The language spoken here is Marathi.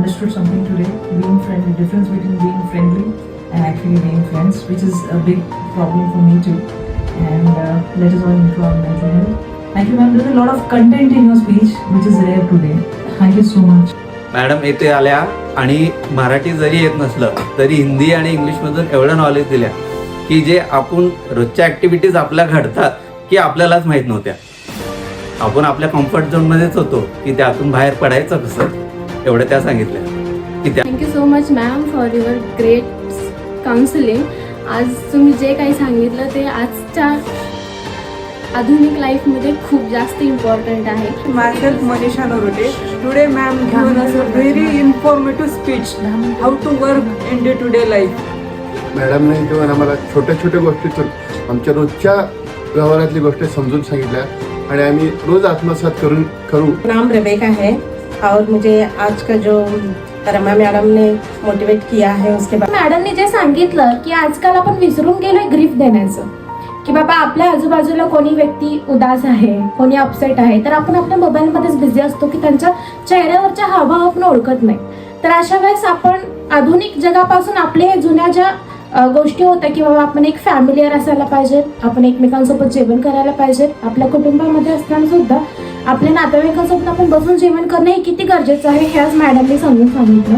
understood something today. Being friendly, difference between being friendly and actually being friends, which is a big problem for me too. And let us all improve our mental health. Thank you, ma'am. There's a lot of content in your speech, which is rare today. Thank you so much. Madam इथे आल्या आणि मराठी जरी येत नसलं तरी हिंदी आणि इंग्लिशमधून एवढं नॉलेज दिल्या की जे आपण रोजच्या ॲक्टिव्हिटीज आपल्या घडतात की आपल्यालाच माहीत नव्हत्या. आपण आपल्या कम्फर्ट झोनमध्येच होतो की त्यातून बाहेर पडायचं कसं एवढं त्या सांगितल्या की त्या. Thank you so much ma'am for your great counselling. आज तुम्ही जे काही सांगितलं ते आजच्या आधुनिक लाईफमध्ये खूप जास्त इम्पॉर्टंट आहे. Myself Manisha Narote. Today ma'am given us a very informative speech how to work in day-to-day life. मॅडमने किंवा आम्हाला छोट्या छोट्या गोष्टीतून आमच्या रोजच्या व्यवहारातली गोष्टी समजून सांगितल्या आणि आम्ही रोज आत्मसात करू. नाम रेबेका है और मुझे आज का जो रमा मैडम ने मोटिवेट किया है उसके बाद मॅडमने जे सांगितलं की आजकाल आपण विसरून गेलोय ग्रीफ देण्याचं, की बाबा आपल्या आजूबाजूला कोणी व्यक्ती उदास आहे, कोणी अपसेट आहे, तर आपण आपल्या मोबाईलमध्येच बिझी असतो की त्यांच्या चेहऱ्यावरच्या हावभाव आपण ओळखत नाही. तर अशा वेळेस आपण आधुनिक जगापासून आपले हे जुन्या ज्या गोष्टी होत्या की बाबा आपण एक फॅमिलियर असायला पाहिजे, आपण एकमेकांसोबत जेवण करायला पाहिजे, आपल्या कुटुंबामध्ये असताना सुद्धा आपल्या नातेवाईकांसोबत आपण बसून जेवण करणं हे किती गरजेचं आहे हे आज मॅडमने समजून सांगितलं.